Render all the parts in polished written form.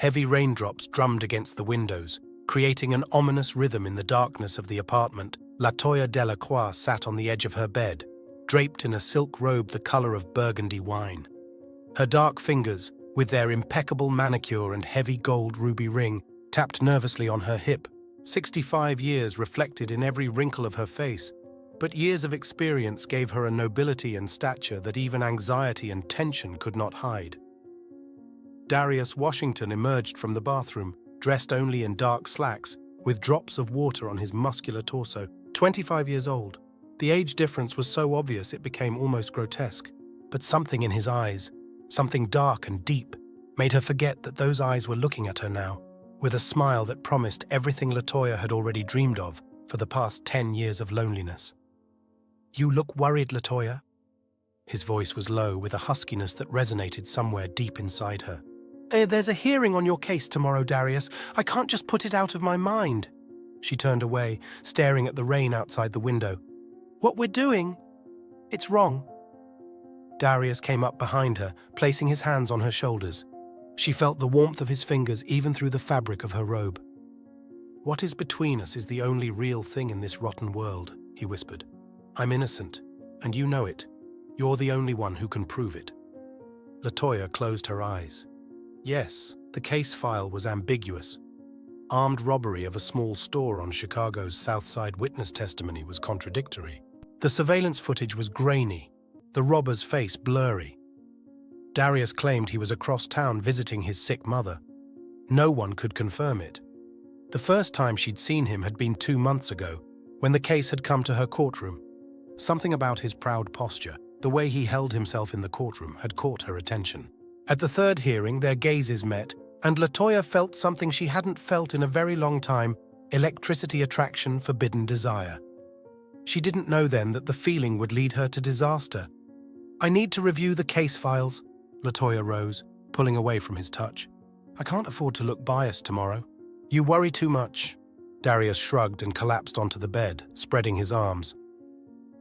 Heavy raindrops drummed against the windows, creating an ominous rhythm in the darkness of the apartment. Latoya Delacroix sat on the edge of her bed, draped in a silk robe the color of burgundy wine. Her dark fingers, with their impeccable manicure and heavy gold ruby ring, tapped nervously on her hip. 65 years reflected in every wrinkle of her face, but years of experience gave her a nobility and stature that even anxiety and tension could not hide. Darius Washington emerged from the bathroom, dressed only in dark slacks, with drops of water on his muscular torso. 25 years old. The age difference was so obvious it became almost grotesque. But something in his eyes, something dark and deep, made her forget that those eyes were looking at her now, with a smile that promised everything Latoya had already dreamed of for the past 10 years of loneliness. "You look worried, Latoya." His voice was low, with a huskiness that resonated somewhere deep inside her. "There's a hearing on your case tomorrow, Darius. I can't just put it out of my mind." She turned away, staring at the rain outside the window. "What we're doing? It's wrong." Darius came up behind her, placing his hands on her shoulders. She felt the warmth of his fingers even through the fabric of her robe. "What is between us is the only real thing in this rotten world," he whispered. "I'm innocent, and you know it. You're the only one who can prove it." Latoya closed her eyes. Yes, the case file was ambiguous. Armed robbery of a small store on Chicago's South Side witness testimony was contradictory. The surveillance footage was grainy, the robber's face blurry. Darius claimed he was across town visiting his sick mother. No one could confirm it. The first time she'd seen him had been 2 months ago, when the case had come to her courtroom. Something about his proud posture, the way he held himself in the courtroom, had caught her attention. At the third hearing, their gazes met, and Latoya felt something she hadn't felt in a very long time: electricity, attraction, forbidden desire. She didn't know then that the feeling would lead her to disaster. "I need to review the case files." Latoya rose, pulling away from his touch. "I can't afford to look biased tomorrow." "You worry too much." Darius shrugged and collapsed onto the bed, spreading his arms.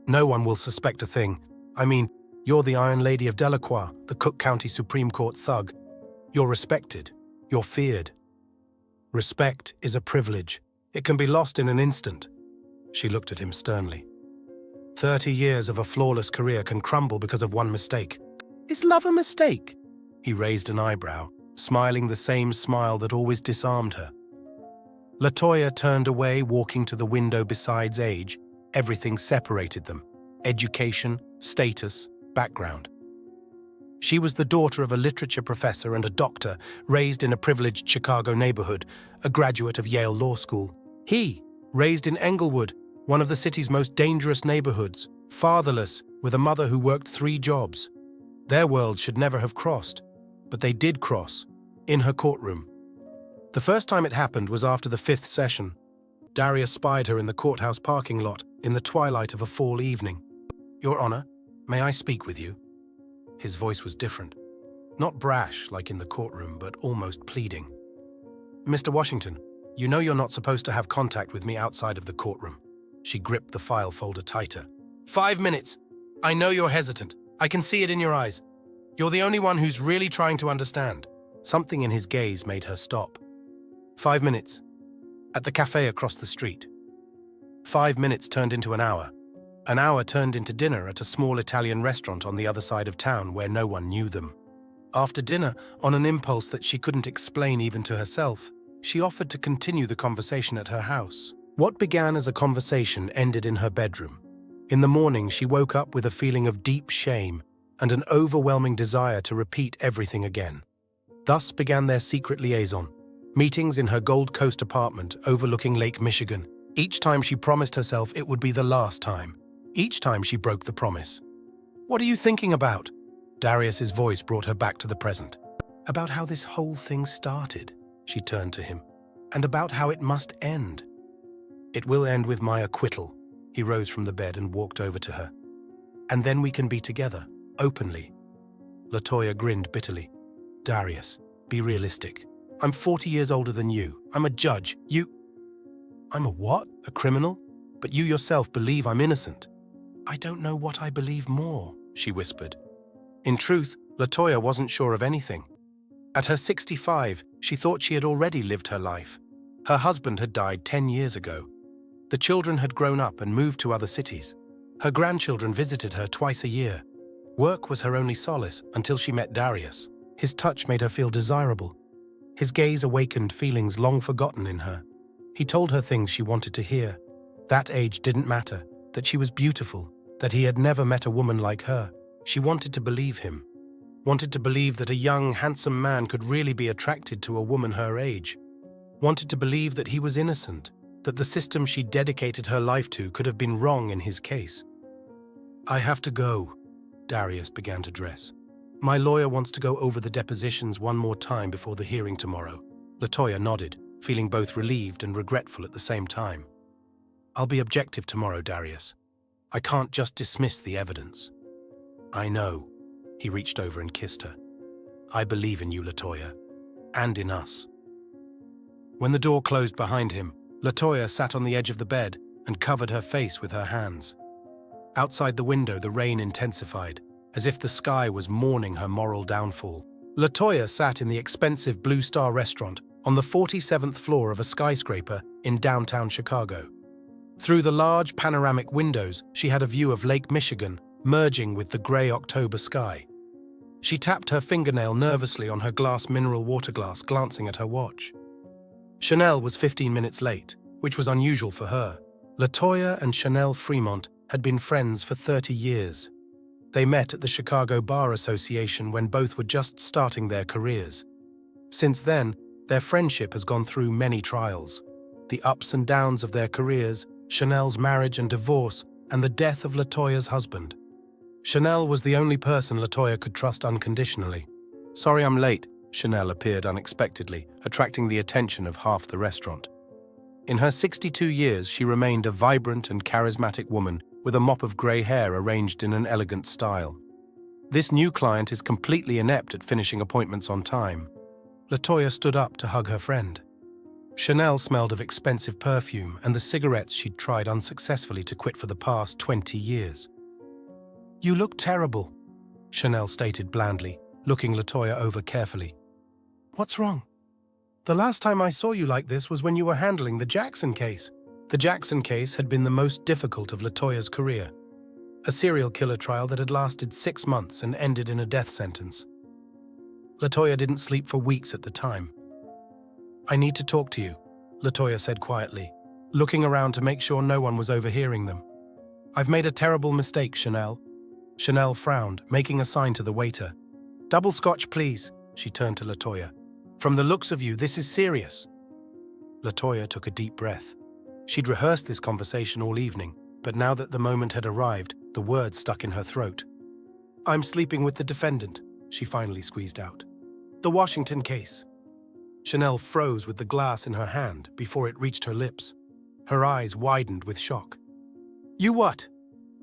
"No one will suspect a thing. I mean, you're the Iron Lady of Delacroix, the Cook County Supreme Court thug. You're respected. You're feared. Respect is a privilege. It can be lost in an instant." She looked at him sternly. 30 years of a flawless career can crumble because of one mistake. "Is love a mistake?" He raised an eyebrow, smiling the same smile that always disarmed her. Latoya turned away, walking to the window. Besides age, everything separated them: education, status, background. She was the daughter of a literature professor and a doctor, raised in a privileged Chicago neighborhood, a graduate of Yale Law School. He, raised in Englewood, one of the city's most dangerous neighborhoods, fatherless, with a mother who worked 3 jobs. Their worlds should never have crossed, but they did cross, in her courtroom. The first time it happened was after the 5th session. Darius spied her in the courthouse parking lot in the twilight of a fall evening. "Your Honor, may I speak with you?" His voice was different. Not brash like in the courtroom, but almost pleading. "Mr. Washington, you know you're not supposed to have contact with me outside of the courtroom." She gripped the file folder tighter. 5 minutes. I know you're hesitant. I can see it in your eyes. You're the only one who's really trying to understand." Something in his gaze made her stop. 5 minutes. At the cafe across the street. 5 minutes turned into an hour. An hour turned into dinner at a small Italian restaurant on the other side of town where no one knew them. After dinner, on an impulse that she couldn't explain even to herself, she offered to continue the conversation at her house. What began as a conversation ended in her bedroom. In the morning, she woke up with a feeling of deep shame and an overwhelming desire to repeat everything again. Thus began their secret liaison, meetings in her Gold Coast apartment overlooking Lake Michigan. Each time she promised herself it would be the last time. Each time she broke the promise. "What are you thinking about?" Darius's voice brought her back to the present. "About how this whole thing started," she turned to him, "and about how it must end." "It will end with my acquittal." He rose from the bed and walked over to her. "And then we can be together, openly." Latoya grinned bitterly. "Darius, be realistic. I'm 40 years older than you. I'm a judge. I'm a what? A criminal? But you yourself believe I'm innocent." "I don't know what I believe more," she whispered. In truth, Latoya wasn't sure of anything. At her 65, she thought she had already lived her life. Her husband had died 10 years ago. The children had grown up and moved to other cities. Her grandchildren visited her twice a year. Work was her only solace until she met Darius. His touch made her feel desirable. His gaze awakened feelings long forgotten in her. He told her things she wanted to hear. That age didn't matter, that she was beautiful, that he had never met a woman like her. She wanted to believe him. Wanted to believe that a young, handsome man could really be attracted to a woman her age. Wanted to believe that he was innocent, that the system she dedicated her life to could have been wrong in his case. "I have to go," Darius began to dress. "My lawyer wants to go over the depositions one more time before the hearing tomorrow." LaToya nodded, feeling both relieved and regretful at the same time. "I'll be objective tomorrow, Darius. I can't just dismiss the evidence." "I know." He reached over and kissed her. "I believe in you, LaToya, and in us." When the door closed behind him, LaToya sat on the edge of the bed and covered her face with her hands. Outside the window, the rain intensified, as if the sky was mourning her moral downfall. LaToya sat in the expensive Blue Star restaurant on the 47th floor of a skyscraper in downtown Chicago. Through the large panoramic windows, she had a view of Lake Michigan merging with the gray October sky. She tapped her fingernail nervously on her glass mineral water glass, glancing at her watch. Chanel was 15 minutes late, which was unusual for her. LaToya and Chanel Fremont had been friends for 30 years. They met at the Chicago Bar Association when both were just starting their careers. Since then, their friendship has gone through many trials. The ups and downs of their careers, Chanel's marriage and divorce, and the death of LaToya's husband. Chanel was the only person LaToya could trust unconditionally. "Sorry I'm late," Chanel appeared unexpectedly, attracting the attention of half the restaurant. In her 62 years, she remained a vibrant and charismatic woman with a mop of grey hair arranged in an elegant style. This new client is completely inept at finishing appointments on time. LaToya stood up to hug her friend. Chanel smelled of expensive perfume and the cigarettes she'd tried unsuccessfully to quit for the past 20 years. "You look terrible," Chanel stated blandly, looking LaToya over carefully. "What's wrong?" "The last time I saw you like this was when you were handling the Jackson case." The Jackson case had been the most difficult of LaToya's career. A serial killer trial that had lasted 6 months and ended in a death sentence. LaToya didn't sleep for weeks at the time. "I need to talk to you," LaToya said quietly, looking around to make sure no one was overhearing them. "I've made a terrible mistake, Chanel." Chanel frowned, making a sign to the waiter. "Double scotch, please," she turned to LaToya. "From the looks of you, this is serious." LaToya took a deep breath. She'd rehearsed this conversation all evening, but now that the moment had arrived, the words stuck in her throat. "I'm sleeping with the defendant," she finally squeezed out. "The Washington case." Chanel froze with the glass in her hand before it reached her lips. Her eyes widened with shock. "You what?"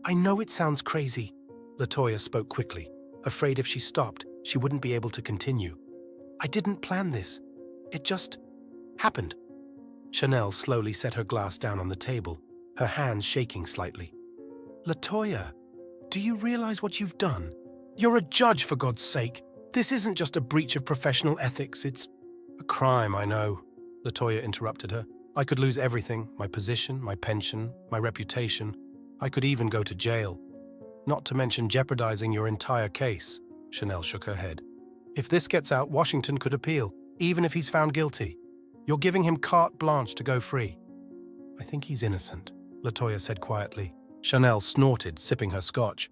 "I know it sounds crazy," LaToya spoke quickly, afraid if she stopped, she wouldn't be able to continue. "I didn't plan this. It just happened." Chanel slowly set her glass down on the table, her hands shaking slightly. "LaToya, do you realize what you've done? You're a judge, for God's sake. This isn't just a breach of professional ethics, it's a crime, I know." LaToya interrupted her. "I could lose everything, my position, my pension, my reputation. I could even go to jail. Not to mention jeopardizing your entire case." Chanel shook her head. "If this gets out, Washington could appeal, even if he's found guilty. You're giving him carte blanche to go free." "I think he's innocent," LaToya said quietly. Chanel snorted, sipping her scotch.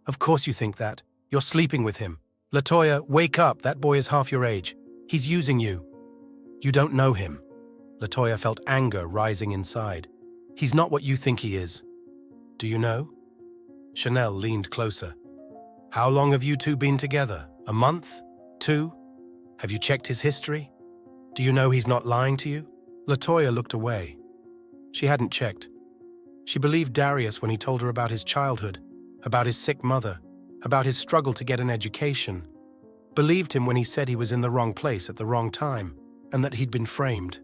"Of course you think that. You're sleeping with him. LaToya, wake up, that boy is half your age. He's using you. You don't know him." LaToya felt anger rising inside. "He's not what you think he is." "Do you know?" Chanel leaned closer. "How long have you two been together? A month? 2? Have you checked his history? Do you know he's not lying to you?" LaToya looked away. She hadn't checked. She believed Darius when he told her about his childhood, about his sick mother, about his struggle to get an education. Believed him when he said he was in the wrong place at the wrong time, and that he'd been framed.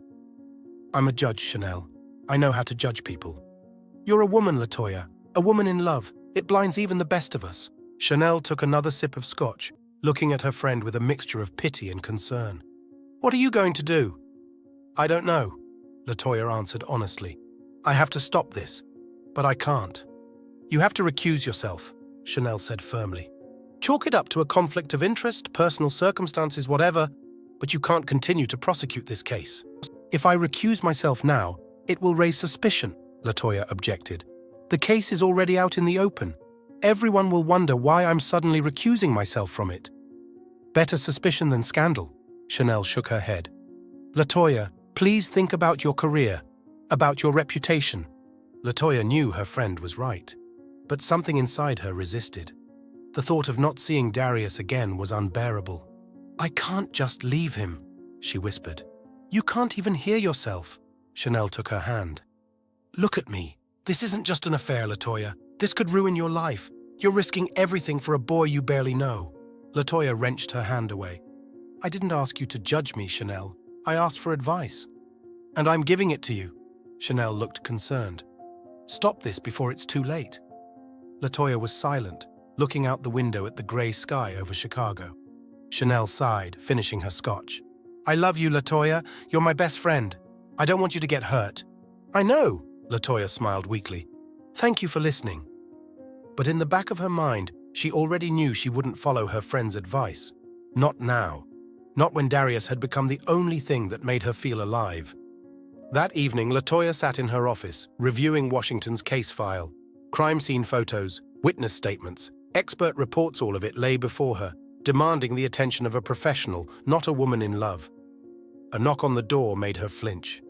"I'm a judge, Chanel. I know how to judge people." "You're a woman, LaToya, a woman in love. It blinds even the best of us." Chanel took another sip of scotch, looking at her friend with a mixture of pity and concern. "What are you going to do?" "I don't know," LaToya answered honestly. "I have to stop this, but I can't." "You have to recuse yourself," Chanel said firmly. "Chalk it up to a conflict of interest, personal circumstances, whatever, but you can't continue to prosecute this case." "If I recuse myself now, it will raise suspicion," LaToya objected. "The case is already out in the open. Everyone will wonder why I'm suddenly recusing myself from it." "Better suspicion than scandal," Chanel shook her head. "LaToya, please think about your career, about your reputation." LaToya knew her friend was right, but something inside her resisted. The thought of not seeing Darius again was unbearable. "I can't just leave him," she whispered. "You can't even hear yourself." Chanel took her hand. "Look at me. This isn't just an affair, LaToya. This could ruin your life. You're risking everything for a boy you barely know." LaToya wrenched her hand away. "I didn't ask you to judge me, Chanel. I asked for advice. And I'm giving it to you." Chanel looked concerned. "Stop this before it's too late." LaToya was silent, looking out the window at the grey sky over Chicago. Chanel sighed, finishing her scotch. "I love you, LaToya. You're my best friend. I don't want you to get hurt." "I know," LaToya smiled weakly. "Thank you for listening." But in the back of her mind, she already knew she wouldn't follow her friend's advice. Not now. Not when Darius had become the only thing that made her feel alive. That evening, LaToya sat in her office, reviewing Washington's case file. Crime scene photos, witness statements, expert reports, all of it lay before her, demanding the attention of a professional, not a woman in love. A knock on the door made her flinch.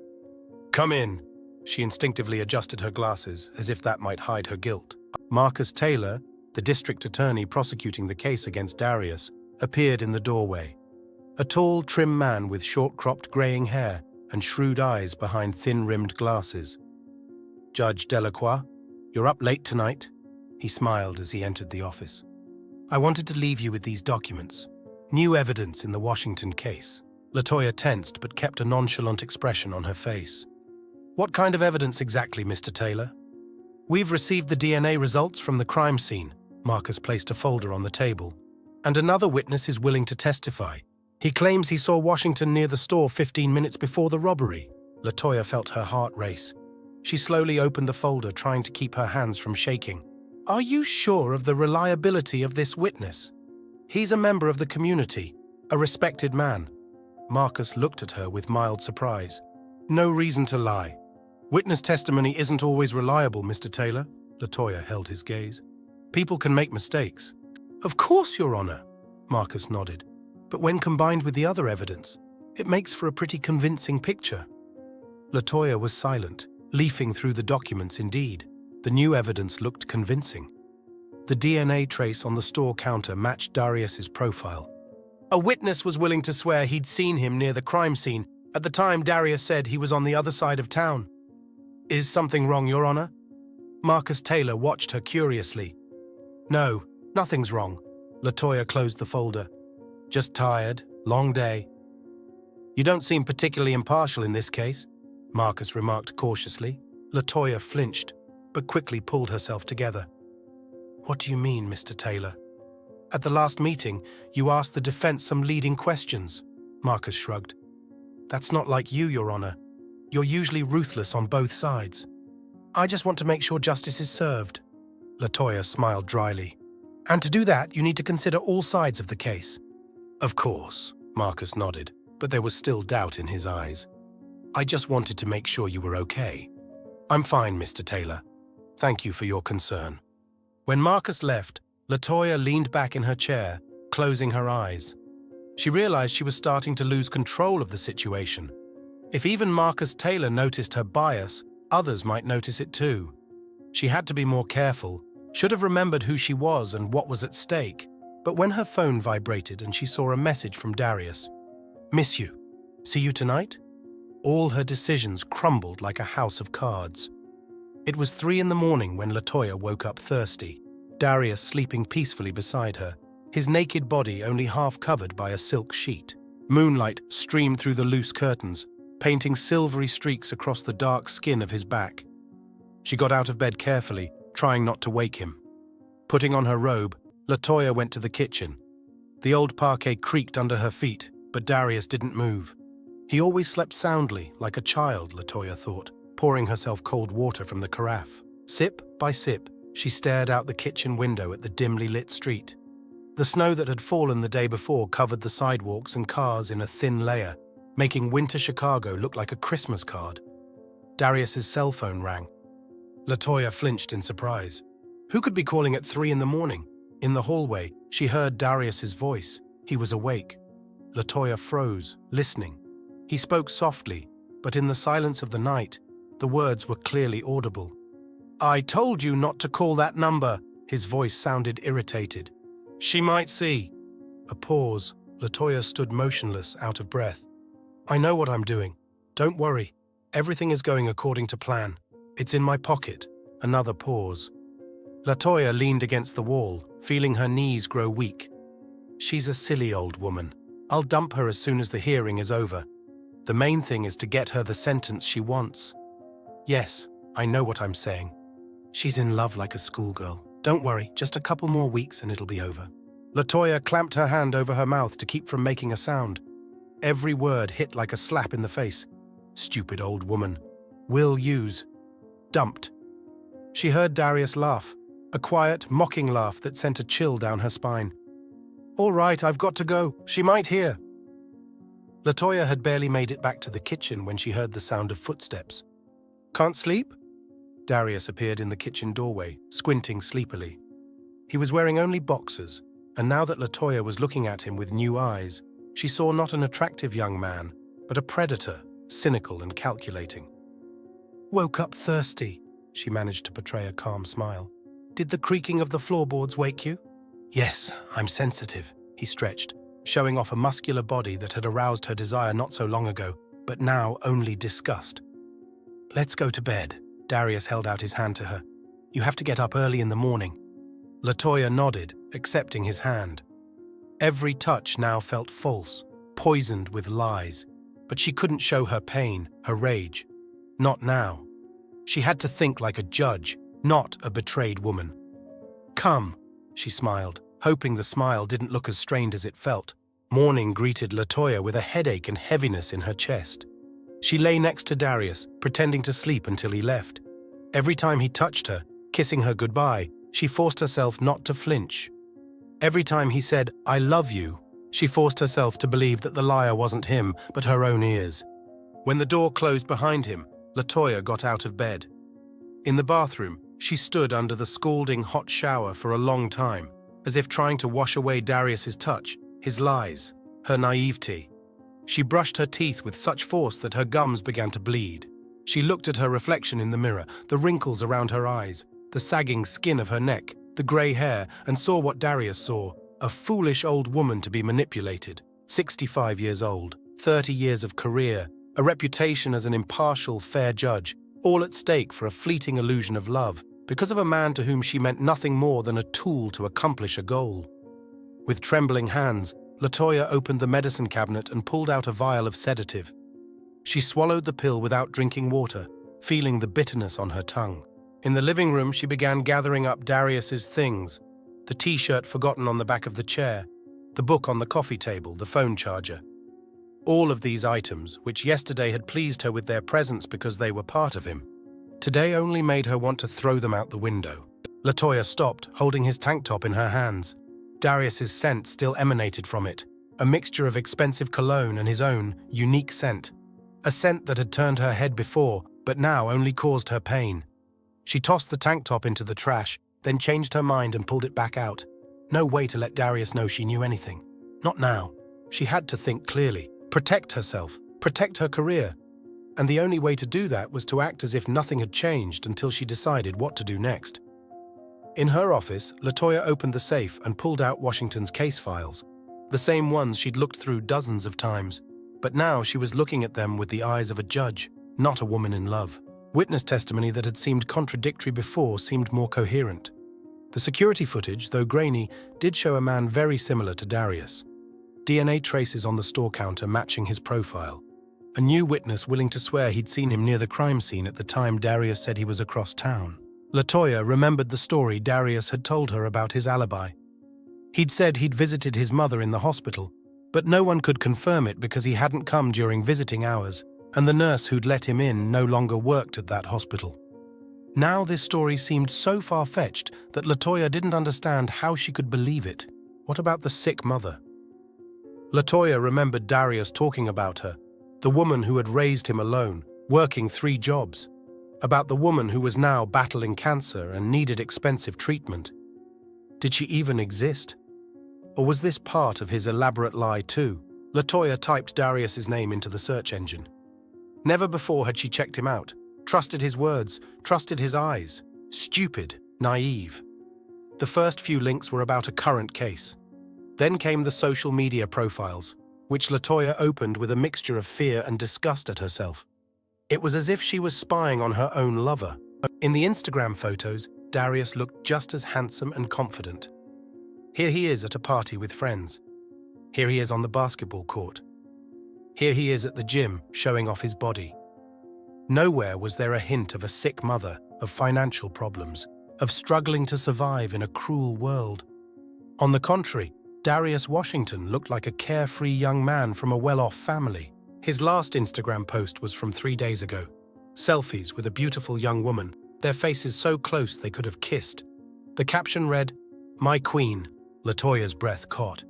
"Come in." She instinctively adjusted her glasses, as if that might hide her guilt. Marcus Taylor, the district attorney prosecuting the case against Darius, appeared in the doorway. A tall, trim man with short-cropped graying hair and shrewd eyes behind thin-rimmed glasses. "Judge Delacroix, you're up late tonight," he smiled as he entered the office. "I wanted to leave you with these documents. New evidence in the Washington case." LaToya tensed but kept a nonchalant expression on her face. "What kind of evidence exactly, Mr. Taylor?" "We've received the DNA results from the crime scene." Marcus placed a folder on the table. "And another witness is willing to testify. He claims he saw Washington near the store 15 minutes before the robbery." LaToya felt her heart race. She slowly opened the folder, trying to keep her hands from shaking. "Are you sure of the reliability of this witness? He's a member of the community, a respected man." Marcus looked at her with mild surprise. "No reason to lie. Witness testimony isn't always reliable, Mr. Taylor." LaToya held his gaze. "People can make mistakes." "Of course, Your Honor," Marcus nodded. "But when combined with the other evidence, it makes for a pretty convincing picture." LaToya was silent, leafing through the documents. Indeed, the new evidence looked convincing. The DNA trace on the store counter matched Darius's profile. A witness was willing to swear he'd seen him near the crime scene at the time Darius said he was on the other side of town. "Is something wrong, Your Honor?" Marcus Taylor watched her curiously. "No, nothing's wrong." LaToya closed the folder. "Just tired, long day." "You don't seem particularly impartial in this case," Marcus remarked cautiously. LaToya flinched, but quickly pulled herself together. "What do you mean, Mr. Taylor?" "At the last meeting, you asked the defense some leading questions." Marcus shrugged. "That's not like you, Your Honor. You're usually ruthless on both sides." "I just want to make sure justice is served." LaToya smiled dryly. "And to do that, you need to consider all sides of the case." "Of course," Marcus nodded, but there was still doubt in his eyes. "I just wanted to make sure you were okay." "I'm fine, Mr. Taylor. Thank you for your concern." When Marcus left, LaToya leaned back in her chair, closing her eyes. She realized she was starting to lose control of the situation. If even Marcus Taylor noticed her bias, others might notice it too. She had to be more careful, should have remembered who she was and what was at stake. But when her phone vibrated and she saw a message from Darius, "Miss you. See you tonight?" all her decisions crumbled like a house of cards. It was 3 in the morning when LaToya woke up thirsty, Darius sleeping peacefully beside her, his naked body only half covered by a silk sheet. Moonlight streamed through the loose curtains, painting silvery streaks across the dark skin of his back. She got out of bed carefully, trying not to wake him. Putting on her robe, LaToya went to the kitchen. The old parquet creaked under her feet, but Darius didn't move. He always slept soundly, like a child, Latoya thought, pouring herself cold water from the carafe. Sip by sip, she stared out the kitchen window at the dimly lit street. The snow that had fallen the day before covered the sidewalks and cars in a thin layer, making winter Chicago look like a Christmas card. Darius's cell phone rang. Latoya flinched in surprise. Who could be calling at 3 a.m? In the hallway, she heard Darius's voice. He was awake. Latoya froze, listening. He spoke softly, but in the silence of the night, the words were clearly audible. "I told you not to call that number." His voice sounded irritated. "She might see." A pause. Latoya stood motionless, out of breath. "I know what I'm doing. Don't worry. Everything is going according to plan. It's in my pocket." Another pause. Latoya leaned against the wall, feeling her knees grow weak. "She's a silly old woman. I'll dump her as soon as the hearing is over. The main thing is to get her the sentence she wants. Yes, I know what I'm saying. She's in love like a schoolgirl. Don't worry, just a couple more weeks and it'll be over." Latoya clamped her hand over her mouth to keep from making a sound. Every word hit like a slap in the face. Stupid old woman. Will use. Dumped. She heard Darius laugh, a quiet, mocking laugh that sent a chill down her spine. "All right, I've got to go. She might hear." Latoya had barely made it back to the kitchen when she heard the sound of footsteps. "Can't sleep?" Darius appeared in the kitchen doorway, squinting sleepily. He was wearing only boxers, and now that Latoya was looking at him with new eyes, she saw not an attractive young man, but a predator, cynical and calculating. "Woke up thirsty," she managed to portray a calm smile. "Did the creaking of the floorboards wake you?" "Yes, I'm sensitive," he stretched, showing off a muscular body that had aroused her desire not so long ago, but now only disgust. "Let's go to bed." Darius held out his hand to her. "You have to get up early in the morning." Latoya nodded, accepting his hand. Every touch now felt false, poisoned with lies, but she couldn't show her pain, her rage. Not now. She had to think like a judge, not a betrayed woman. "Come," she smiled, hoping the smile didn't look as strained as it felt. Morning greeted Latoya with a headache and heaviness in her chest. She lay next to Darius, pretending to sleep until he left. Every time he touched her, kissing her goodbye, she forced herself not to flinch. Every time he said, "I love you," she forced herself to believe that the liar wasn't him, but her own ears. When the door closed behind him, Latoya got out of bed. In the bathroom, she stood under the scalding hot shower for a long time, as if trying to wash away Darius's touch, his lies, her naivety. She brushed her teeth with such force that her gums began to bleed. She looked at her reflection in the mirror, the wrinkles around her eyes, the sagging skin of her neck, the grey hair, and saw what Darius saw, a foolish old woman to be manipulated, 65 years old, 30 years of career, a reputation as an impartial, fair judge, all at stake for a fleeting illusion of love, because of a man to whom she meant nothing more than a tool to accomplish a goal. With trembling hands, Latoya opened the medicine cabinet and pulled out a vial of sedative. She swallowed the pill without drinking water, feeling the bitterness on her tongue. In the living room, she began gathering up Darius's things, the T-shirt forgotten on the back of the chair, the book on the coffee table, the phone charger. All of these items, which yesterday had pleased her with their presence because they were part of him, today only made her want to throw them out the window. Latoya stopped, holding his tank top in her hands. Darius's scent still emanated from it, a mixture of expensive cologne and his own, unique scent. A scent that had turned her head before, but now only caused her pain. She tossed the tank top into the trash, then changed her mind and pulled it back out. No way to let Darius know she knew anything. Not now. She had to think clearly, protect herself, protect her career. And the only way to do that was to act as if nothing had changed until she decided what to do next. In her office, Latoya opened the safe and pulled out Washington's case files, the same ones she'd looked through dozens of times, but now she was looking at them with the eyes of a judge, not a woman in love. Witness testimony that had seemed contradictory before seemed more coherent. The security footage, though grainy, did show a man very similar to Darius. DNA traces on the store counter matching his profile. A new witness willing to swear he'd seen him near the crime scene at the time Darius said he was across town. Latoya remembered the story Darius had told her about his alibi. He'd said he'd visited his mother in the hospital, but no one could confirm it because he hadn't come during visiting hours, and the nurse who'd let him in no longer worked at that hospital. Now this story seemed so far-fetched that LaToya didn't understand how she could believe it. What about the sick mother? LaToya remembered Darius talking about her, the woman who had raised him alone, working 3 jobs, about the woman who was now battling cancer and needed expensive treatment. Did she even exist? Or was this part of his elaborate lie too? LaToya typed Darius's name into the search engine. Never before had she checked him out, trusted his words, trusted his eyes. Stupid, naive. The first few links were about a current case. Then came the social media profiles, which LaToya opened with a mixture of fear and disgust at herself. It was as if she was spying on her own lover. In the Instagram photos, Darius looked just as handsome and confident. Here he is at a party with friends. Here he is on the basketball court. Here he is at the gym, showing off his body. Nowhere was there a hint of a sick mother, of financial problems, of struggling to survive in a cruel world. On the contrary, Darius Washington looked like a carefree young man from a well-off family. His last Instagram post was from 3 days ago. Selfies with a beautiful young woman, their faces so close they could have kissed. The caption read, "My queen." LaToya's breath caught.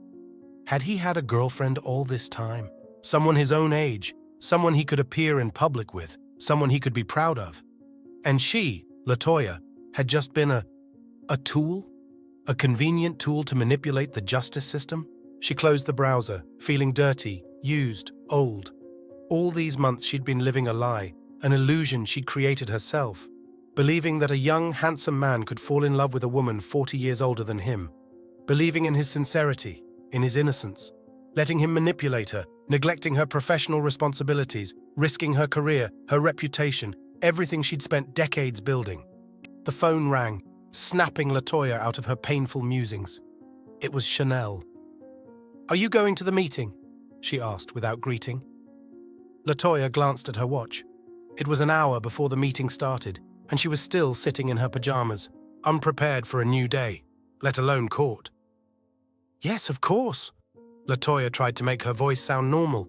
Had he had a girlfriend all this time? Someone his own age, someone he could appear in public with, someone he could be proud of. And she, LaToya, had just been a tool? A convenient tool to manipulate the justice system? She closed the browser, feeling dirty, used, old. All these months she'd been living a lie, an illusion she'd created herself, believing that a young, handsome man could fall in love with a woman 40 years older than him, believing in his sincerity, in his innocence, letting him manipulate her, neglecting her professional responsibilities, risking her career, her reputation, everything she'd spent decades building. The phone rang, snapping LaToya out of her painful musings. It was Chanel. "Are you going to the meeting?" she asked without greeting. LaToya glanced at her watch. It was an hour before the meeting started, and she was still sitting in her pajamas, unprepared for a new day, let alone court. "Yes, of course." LaToya tried to make her voice sound normal.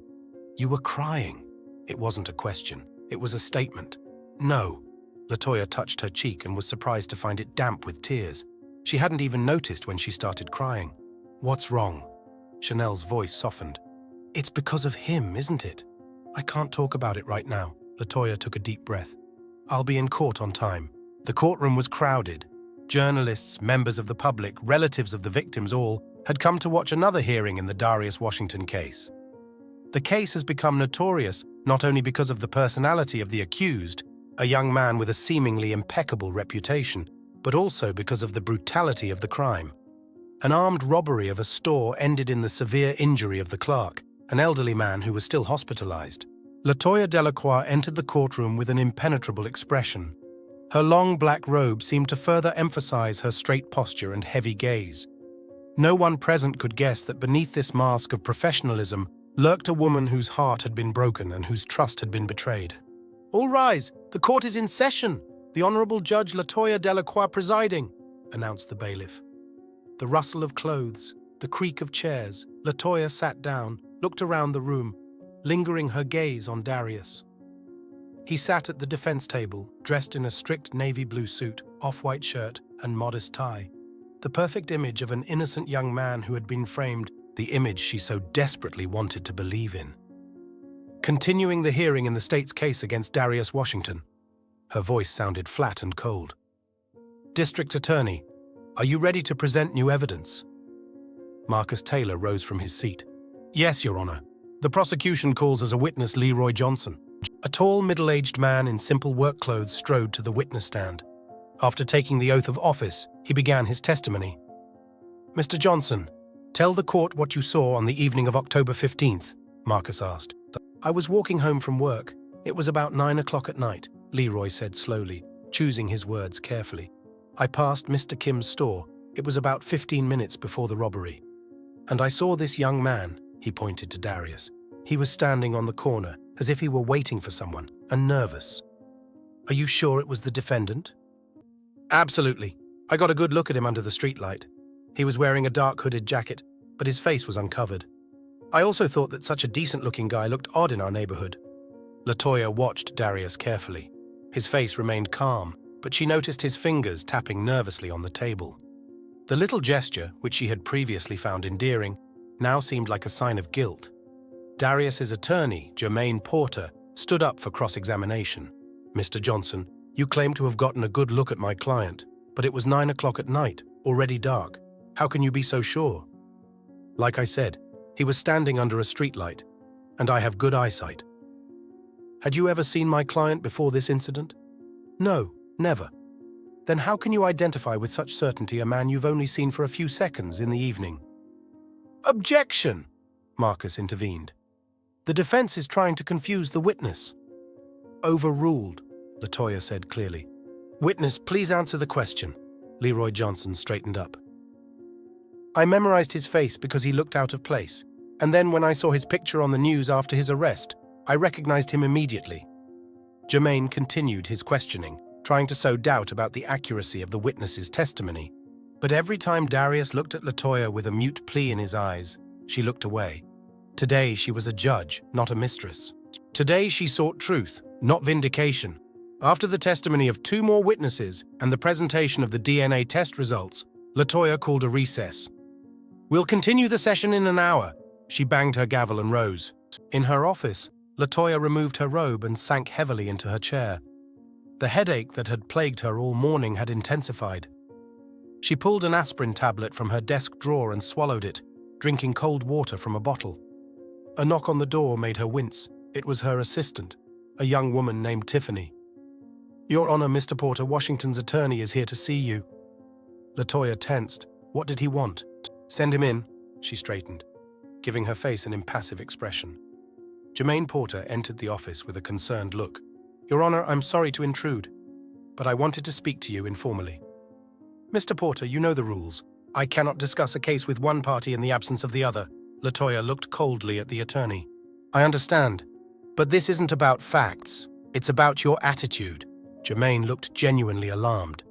"You were crying." It wasn't a question. It was a statement. "No." LaToya touched her cheek and was surprised to find it damp with tears. She hadn't even noticed when she started crying. "What's wrong?" Chanel's voice softened. "It's because of him, isn't it?" "I can't talk about it right now." LaToya took a deep breath. "I'll be in court on time." The courtroom was crowded. Journalists, members of the public, relatives of the victims all, had come to watch another hearing in the Darius Washington case. The case has become notorious not only because of the personality of the accused, a young man with a seemingly impeccable reputation, but also because of the brutality of the crime. An armed robbery of a store ended in the severe injury of the clerk, an elderly man who was still hospitalized. LaToya Delacroix entered the courtroom with an impenetrable expression. Her long black robe seemed to further emphasize her straight posture and heavy gaze. No one present could guess that beneath this mask of professionalism lurked a woman whose heart had been broken and whose trust had been betrayed. "All rise, the court is in session. The Honorable Judge LaToya Delacroix presiding," announced the bailiff. The rustle of clothes, the creak of chairs. LaToya sat down, looked around the room, lingering her gaze on Darius. He sat at the defense table, dressed in a strict navy blue suit, off-white shirt, and modest tie. The perfect image of an innocent young man who had been framed, the image she so desperately wanted to believe in. Continuing the hearing in the state's case against Darius Washington. Her voice sounded flat and cold. "District Attorney, are you ready to present new evidence?" Marcus Taylor rose from his seat. "Yes, Your Honor. The prosecution calls as a witness Leroy Johnson." A tall, middle-aged man in simple work clothes strode to the witness stand. After taking the oath of office, he began his testimony. "Mr. Johnson, tell the court what you saw on the evening of October 15th, Marcus asked. "I was walking home from work. It was about 9 o'clock at night," Leroy said slowly, choosing his words carefully. "I passed Mr. Kim's store. It was about 15 minutes before the robbery. And I saw this young man," he pointed to Darius. "He was standing on the corner, as if he were waiting for someone, and nervous." "Are you sure it was the defendant?" "Absolutely. I got a good look at him under the streetlight. He was wearing a dark hooded jacket, but his face was uncovered. I also thought that such a decent-looking guy looked odd in our neighborhood. LaToya watched Darius carefully. His face remained calm, but she noticed his fingers tapping nervously on the table. The little gesture, which she had previously found endearing, now seemed like a sign of guilt. Darius's attorney, Jermaine Porter, stood up for cross-examination. "Mr. Johnson, you claim to have gotten a good look at my client, but it was 9 o'clock at night, already dark. How can you be so sure?" "Like I said, he was standing under a streetlight, and I have good eyesight." "Had you ever seen my client before this incident?" "No, never." "Then how can you identify with such certainty a man you've only seen for a few seconds in the evening?" "Objection!" Marcus intervened. "The defense is trying to confuse the witness." "Overruled," LaToya said clearly. "Witness, please answer the question." Leroy Johnson straightened up. "I memorized his face because he looked out of place, and then when I saw his picture on the news after his arrest, I recognized him immediately." Jermaine continued his questioning, trying to sow doubt about the accuracy of the witness's testimony. But every time Darius looked at LaToya with a mute plea in his eyes, she looked away. Today she was a judge, not a mistress. Today she sought truth, not vindication. After the testimony of 2 more witnesses and the presentation of the DNA test results, LaToya called a recess. "We'll continue the session in an hour." She banged her gavel and rose. In her office, LaToya removed her robe and sank heavily into her chair. The headache that had plagued her all morning had intensified. She pulled an aspirin tablet from her desk drawer and swallowed it, drinking cold water from a bottle. A knock on the door made her wince. It was her assistant, a young woman named Tiffany. "Your Honor, Mr. Porter, Washington's attorney is here to see you." LaToya tensed. What did he want? "Send him in," she straightened, giving her face an impassive expression. Jermaine Porter entered the office with a concerned look. "Your Honor, I'm sorry to intrude, but I wanted to speak to you informally." "Mr. Porter, you know the rules. I cannot discuss a case with one party in the absence of the other." LaToya looked coldly at the attorney. "I understand, but this isn't about facts. It's about your attitude." Jermaine looked genuinely alarmed.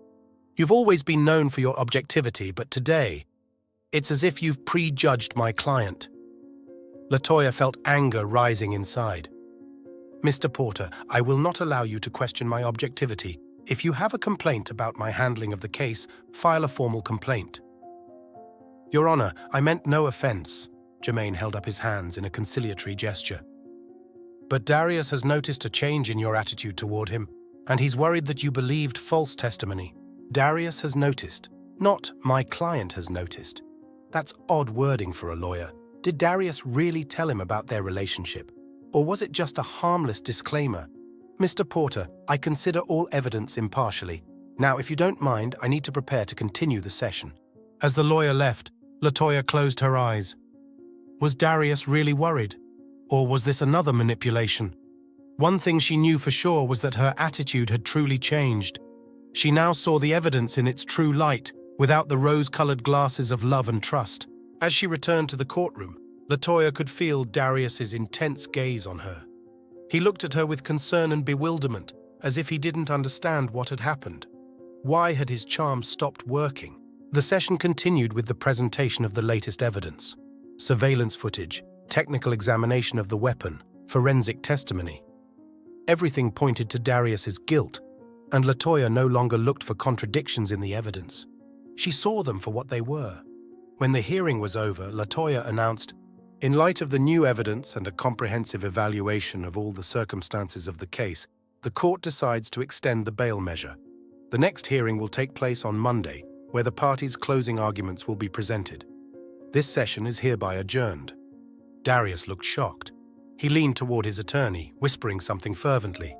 "You've always been known for your objectivity, but today, it's as if you've prejudged my client." LaToya felt anger rising inside. "Mr. Porter, I will not allow you to question my objectivity. If you have a complaint about my handling of the case, file a formal complaint." "Your Honor, I meant no offense." Jermaine held up his hands in a conciliatory gesture. "But Darius has noticed a change in your attitude toward him, and he's worried that you believed false testimony." "Darius has noticed, not my client has noticed." That's odd wording for a lawyer. Did Darius really tell him about their relationship? Or was it just a harmless disclaimer? "Mr. Porter, I consider all evidence impartially. Now, if you don't mind, I need to prepare to continue the session." As the lawyer left, LaToya closed her eyes. Was Darius really worried? Or was this another manipulation? One thing she knew for sure was that her attitude had truly changed. She now saw the evidence in its true light, without the rose-colored glasses of love and trust. As she returned to the courtroom, LaToya could feel Darius's intense gaze on her. He looked at her with concern and bewilderment, as if he didn't understand what had happened. Why had his charm stopped working? The session continued with the presentation of the latest evidence. Surveillance footage, technical examination of the weapon, forensic testimony. Everything pointed to Darius's guilt, and LaToya no longer looked for contradictions in the evidence. She saw them for what they were. When the hearing was over, LaToya announced, "In light of the new evidence and a comprehensive evaluation of all the circumstances of the case, the court decides to extend the bail measure. The next hearing will take place on Monday, where the parties' closing arguments will be presented. This session is hereby adjourned." Darius looked shocked. He leaned toward his attorney, whispering something fervently.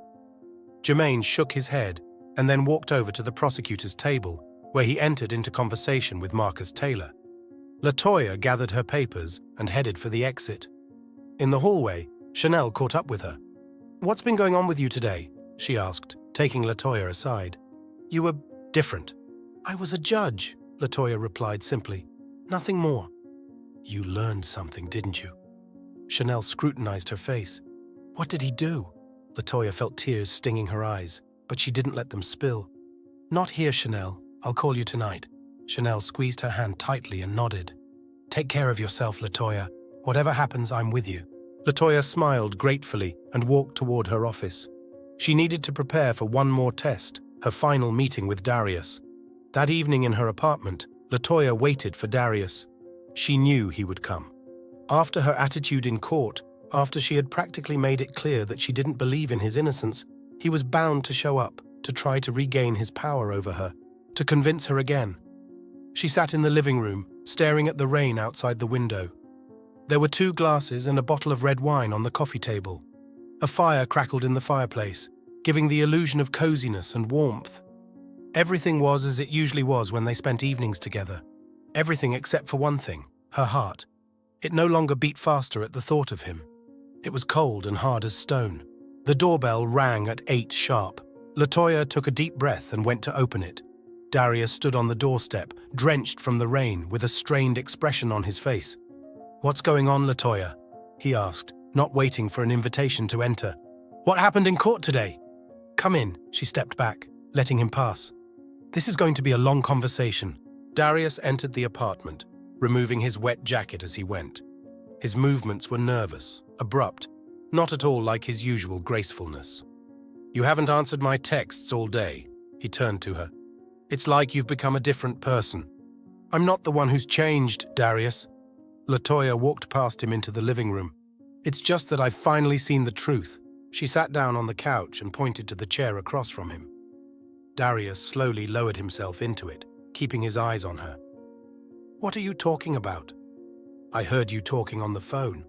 Jermaine shook his head and then walked over to the prosecutor's table, where he entered into conversation with Marcus Taylor. LaToya gathered her papers and headed for the exit. In the hallway, Chanel caught up with her. "What's been going on with you today?" she asked, taking LaToya aside. "You were different." "I was a judge," LaToya replied simply. "Nothing more." "You learned something, didn't you?" Chanel scrutinized her face. "What did he do?" LaToya felt tears stinging her eyes, but she didn't let them spill. "Not here, Chanel. I'll call you tonight." Chanel squeezed her hand tightly and nodded. Take care of yourself, Latoya. Whatever happens, I'm with you. Latoya smiled gratefully and walked toward her office. She needed to prepare for one more test, her final meeting with Darius. That evening in her apartment, Latoya waited for Darius. She knew he would come. After her attitude in court, after she had practically made it clear that she didn't believe in his innocence, he was bound to show up, to try to regain his power over her, to convince her again. She sat in the living room, staring at the rain outside the window. There were 2 glasses and a bottle of red wine on the coffee table. A fire crackled in the fireplace, giving the illusion of coziness and warmth. Everything was as it usually was when they spent evenings together. Everything except for one thing, her heart. It no longer beat faster at the thought of him. It was cold and hard as stone. The doorbell rang at 8 sharp. Latoya took a deep breath and went to open it. Darius stood on the doorstep, drenched from the rain, with a strained expression on his face. "What's going on, Latoya?" he asked, not waiting for an invitation to enter. "What happened in court today?" "Come in," she stepped back, letting him pass. "This is going to be a long conversation." Darius entered the apartment, removing his wet jacket as he went. His movements were nervous, abrupt, not at all like his usual gracefulness. "You haven't answered my texts all day," he turned to her. "It's like you've become a different person." "I'm not the one who's changed, Darius." Latoya walked past him into the living room. "It's just that I've finally seen the truth." She sat down on the couch and pointed to the chair across from him. Darius slowly lowered himself into it, keeping his eyes on her. "What are you talking about?" "I heard you talking on the phone."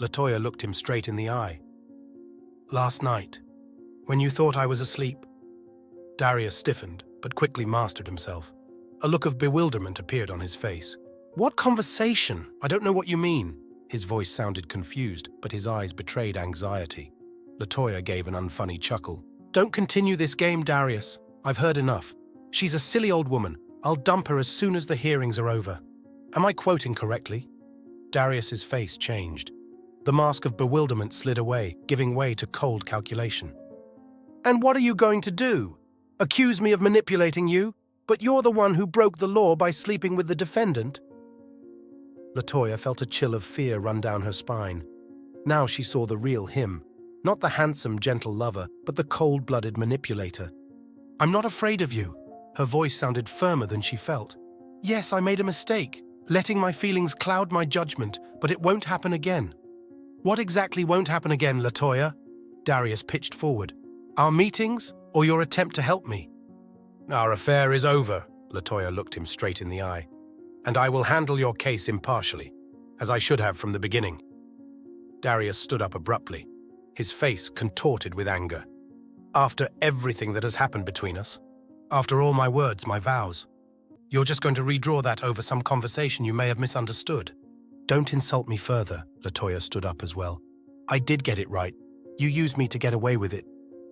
Latoya looked him straight in the eye. "Last night, when you thought I was asleep." Darius stiffened, but quickly mastered himself. A look of bewilderment appeared on his face. "What conversation? I don't know what you mean." His voice sounded confused, but his eyes betrayed anxiety. Latoya gave an unfunny chuckle. "Don't continue this game, Darius. I've heard enough. She's a silly old woman. I'll dump her as soon as the hearings are over." Am I quoting correctly? Darius's face changed. The mask of bewilderment slid away, giving way to cold calculation. "And what are you going to do? Accuse me of manipulating you? But you're the one who broke the law by sleeping with the defendant?" Latoya felt a chill of fear run down her spine. Now she saw the real him, not the handsome, gentle lover, but the cold-blooded manipulator. "I'm not afraid of you." Her voice sounded firmer than she felt. "Yes, I made a mistake, letting my feelings cloud my judgment, but it won't happen again." "What exactly won't happen again, Latoya?" Darius pitched forward. "Our meetings, or your attempt to help me?" "Our affair is over," Latoya looked him straight in the eye. "And I will handle your case impartially, as I should have from the beginning." Darius stood up abruptly, his face contorted with anger. "After everything that has happened between us, after all my words, my vows, you're just going to redraw that over some conversation you may have misunderstood?" "Don't insult me further." Latoya stood up as well. "I did get it right. You used me to get away with it.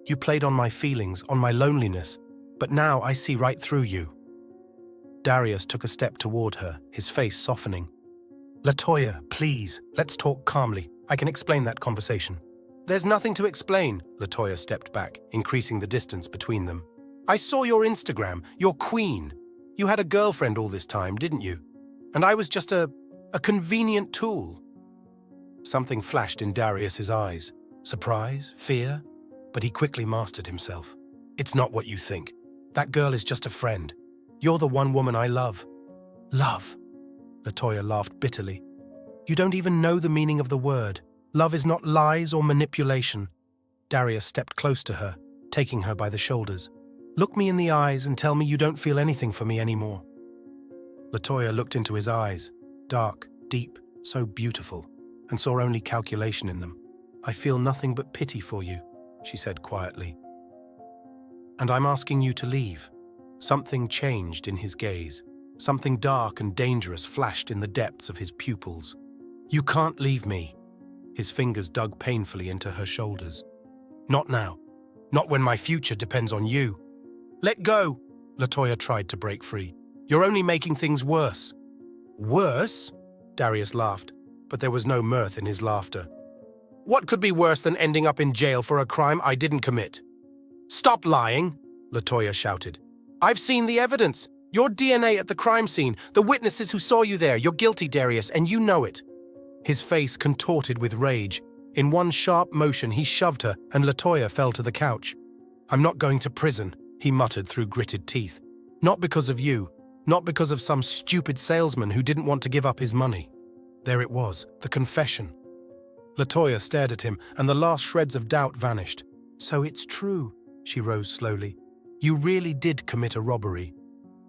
You played on my feelings, on my loneliness, but now I see right through you." Darius took a step toward her, his face softening. "Latoya, please, let's talk calmly. I can explain that conversation." "There's nothing to explain." Latoya stepped back, increasing the distance between them. "I saw your Instagram, your queen. You had a girlfriend all this time, didn't you? And I was just a convenient tool." Something flashed in Darius's eyes. Surprise, fear, but he quickly mastered himself. "It's not what you think. That girl is just a friend. You're the one woman I love." "Love?" Latoya laughed bitterly. "You don't even know the meaning of the word. Love is not lies or manipulation." Darius stepped close to her, taking her by the shoulders. "Look me in the eyes and tell me you don't feel anything for me anymore." Latoya looked into his eyes, dark, deep, so beautiful, and saw only calculation in them. "I feel nothing but pity for you," she said quietly. "And I'm asking you to leave." Something changed in his gaze. Something dark and dangerous flashed in the depths of his pupils. "You can't leave me." His fingers dug painfully into her shoulders. "Not now. Not when my future depends on you." "Let go!" Latoya tried to break free. "You're only making things worse." "Worse?" Darius laughed, but there was no mirth in his laughter. "What could be worse than ending up in jail for a crime I didn't commit?" "Stop lying!" Latoya shouted. "I've seen the evidence. Your DNA at the crime scene, the witnesses who saw you there, you're guilty, Darius, and you know it. His face contorted with rage. In one sharp motion, he shoved her, and LaToya fell to the couch. I'm not going to prison, he muttered through gritted teeth. Not because of you, not because of some stupid salesman who didn't want to give up his money. There it was, the confession. LaToya stared at him, and the last shreds of doubt vanished. So it's true, she rose slowly. You really did commit a robbery.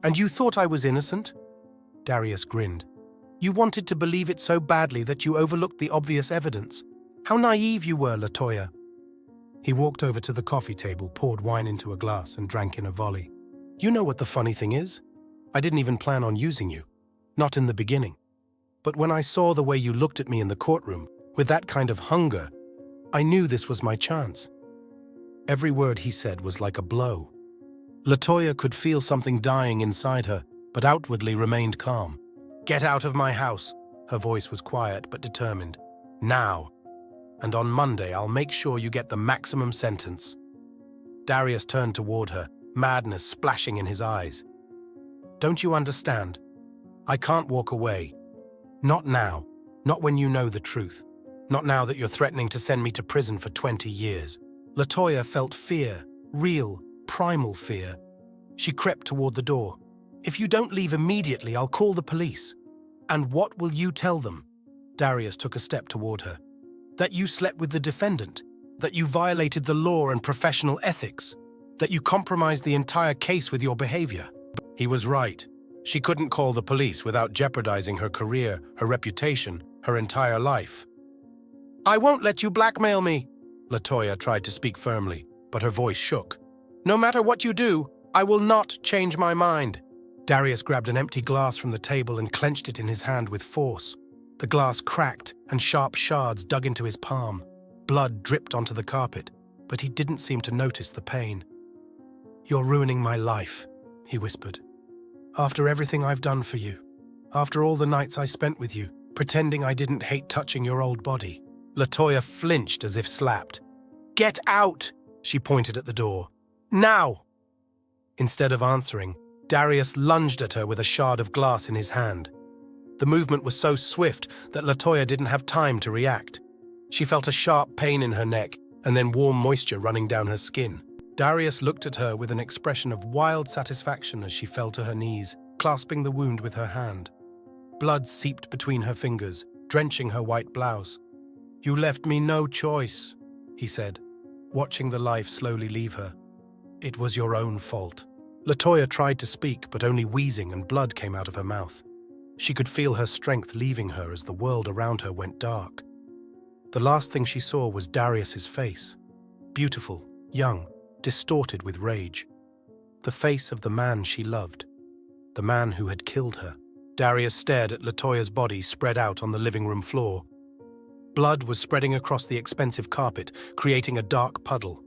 And you thought I was innocent? Darius grinned. You wanted to believe it so badly that you overlooked the obvious evidence. How naive you were, LaToya. He walked over to the coffee table, poured wine into a glass, and drank in a volley. You know what the funny thing is? I didn't even plan on using you. Not in the beginning. But when I saw the way you looked at me in the courtroom, with that kind of hunger, I knew this was my chance. Every word he said was like a blow. LaToya could feel something dying inside her, but outwardly remained calm. Get out of my house. Her voice was quiet but determined. Now. And on Monday, I'll make sure you get the maximum sentence. Darius turned toward her, madness splashing in his eyes. Don't you understand? I can't walk away. Not now. Not when you know the truth. Not now that you're threatening to send me to prison for 20 years. LaToya felt fear, real, primal fear. She crept toward the door. If you don't leave immediately, I'll call the police. And what will you tell them? Darius took a step toward her. That you slept with the defendant. That you violated the law and professional ethics. That you compromised the entire case with your behavior. He was right. She couldn't call the police without jeopardizing her career, her reputation, her entire life. I won't let you blackmail me. LaToya tried to speak firmly, but her voice shook. No matter what you do, I will not change my mind. Darius grabbed an empty glass from the table and clenched it in his hand with force. The glass cracked and sharp shards dug into his palm. Blood dripped onto the carpet, but he didn't seem to notice the pain. You're ruining my life, he whispered. After everything I've done for you, after all the nights I spent with you, pretending I didn't hate touching your old body. LaToya flinched as if slapped. Get out, she pointed at the door. Now! Instead of answering, Darius lunged at her with a shard of glass in his hand. The movement was so swift that LaToya didn't have time to react. She felt a sharp pain in her neck and then warm moisture running down her skin. Darius looked at her with an expression of wild satisfaction as she fell to her knees, clasping the wound with her hand. Blood seeped between her fingers, drenching her white blouse. You left me no choice, he said, watching the life slowly leave her. It was your own fault. LaToya tried to speak, but only wheezing and blood came out of her mouth. She could feel her strength leaving her as the world around her went dark. The last thing she saw was Darius's face. Beautiful, young, distorted with rage. The face of the man she loved. The man who had killed her. Darius stared at LaToya's body spread out on the living room floor. Blood was spreading across the expensive carpet, creating a dark puddle.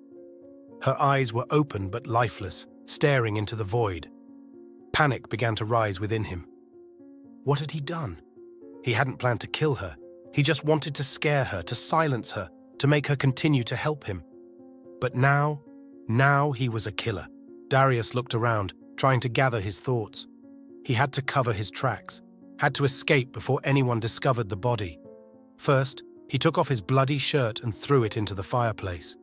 Her eyes were open but lifeless, staring into the void. Panic began to rise within him. What had he done? He hadn't planned to kill her. He just wanted to scare her, to silence her, to make her continue to help him. But now he was a killer. Darius looked around, trying to gather his thoughts. He had to cover his tracks, had to escape before anyone discovered the body. First, he took off his bloody shirt and threw it into the fireplace.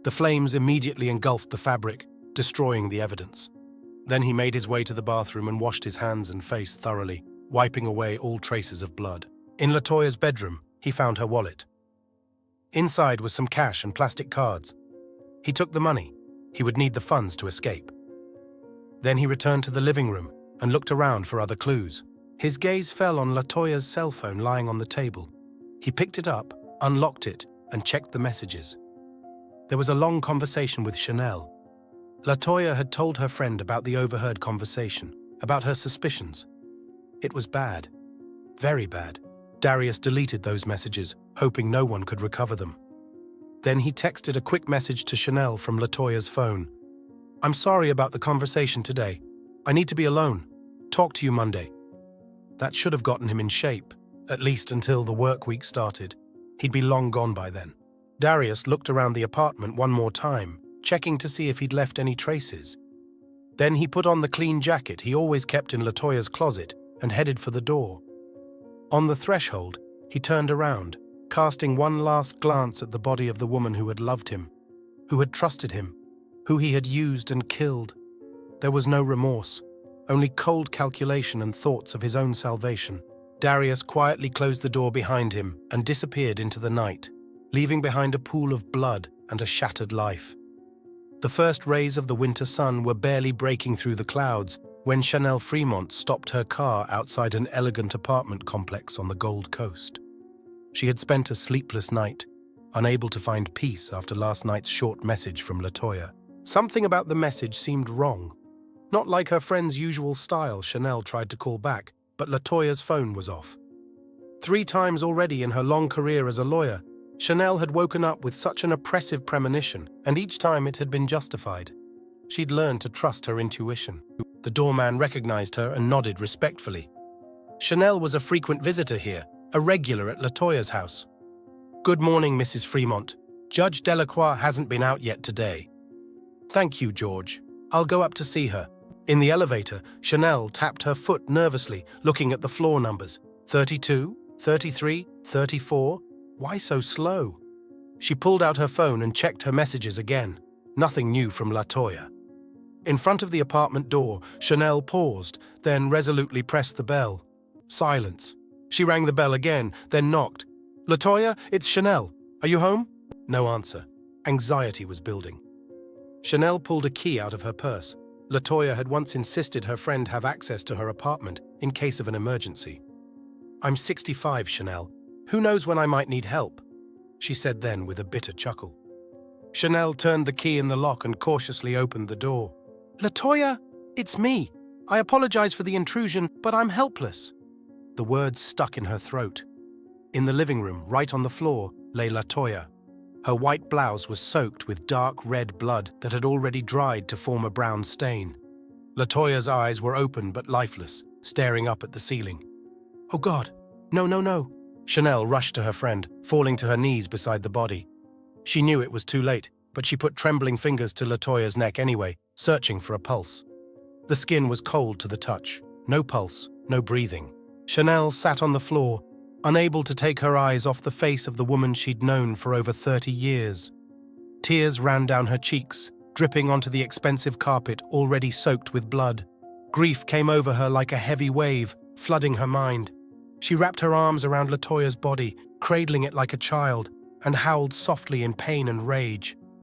The flames immediately engulfed the fabric, destroying the evidence. Then he made his way to the bathroom and washed his hands and face thoroughly, wiping away all traces of blood. In LaToya's bedroom, he found her wallet. Inside was some cash and plastic cards. He took the money. He would need the funds to escape. Then he returned to the living room and looked around for other clues. His gaze fell on LaToya's cell phone lying on the table. He picked it up, unlocked it, and checked the messages. There was a long conversation with Chanel. LaToya had told her friend about the overheard conversation, about her suspicions. It was bad. Very bad. Darius deleted those messages, hoping no one could recover them. Then he texted a quick message to Chanel from LaToya's phone. I'm sorry about the conversation today. I need to be alone. Talk to you Monday. That should have gotten him in shape, at least until the work week started. He'd be long gone by then. Darius looked around the apartment one more time, checking to see if he'd left any traces. Then he put on the clean jacket he always kept in Latoya's closet and headed for the door. On the threshold, he turned around, casting one last glance at the body of the woman who had loved him, who had trusted him, who he had used and killed. There was no remorse, only cold calculation and thoughts of his own salvation. Darius quietly closed the door behind him and disappeared into the night, leaving behind a pool of blood and a shattered life. The first rays of the winter sun were barely breaking through the clouds when Chanel Fremont stopped her car outside an elegant apartment complex on the Gold Coast. She had spent a sleepless night, unable to find peace after last night's short message from Latoya. Something about the message seemed wrong. Not like her friend's usual style, Chanel tried to call back, but Latoya's phone was off. 3 times already in her long career as a lawyer, Chanel had woken up with such an oppressive premonition, and each time it had been justified. She'd learned to trust her intuition. The doorman recognized her and nodded respectfully. Chanel was a frequent visitor here, a regular at Latoya's house. "Good morning, Mrs. Fremont. Judge Delacroix hasn't been out yet today." "Thank you, George. I'll go up to see her." In the elevator, Chanel tapped her foot nervously, looking at the floor numbers. 32, 33, 34. Why so slow? She pulled out her phone and checked her messages again. Nothing new from Latoya. In front of the apartment door, Chanel paused, then resolutely pressed the bell. Silence. She rang the bell again, then knocked. "Latoya, it's Chanel. Are you home?" No answer. Anxiety was building. Chanel pulled a key out of her purse. Latoya had once insisted her friend have access to her apartment in case of an emergency. "I'm 65, Chanel. Who knows when I might need help?" she said then with a bitter chuckle. Chanel turned the key in the lock and cautiously opened the door. "Latoya, it's me. I apologize for the intrusion, but I'm helpless." The words stuck in her throat. In the living room, right on the floor, lay Latoya. Her white blouse was soaked with dark red blood that had already dried to form a brown stain. Latoya's eyes were open but lifeless, staring up at the ceiling. "Oh God, no, no, no." Chanel rushed to her friend, falling to her knees beside the body. She knew it was too late, but she put trembling fingers to Latoya's neck anyway, searching for a pulse. The skin was cold to the touch. No pulse, no breathing. Chanel sat on the floor, unable to take her eyes off the face of the woman she'd known for over 30 years. Tears ran down her cheeks, dripping onto the expensive carpet already soaked with blood. Grief came over her like a heavy wave, flooding her mind. She wrapped her arms around Latoya's body, cradling it like a child, and howled softly in pain and rage.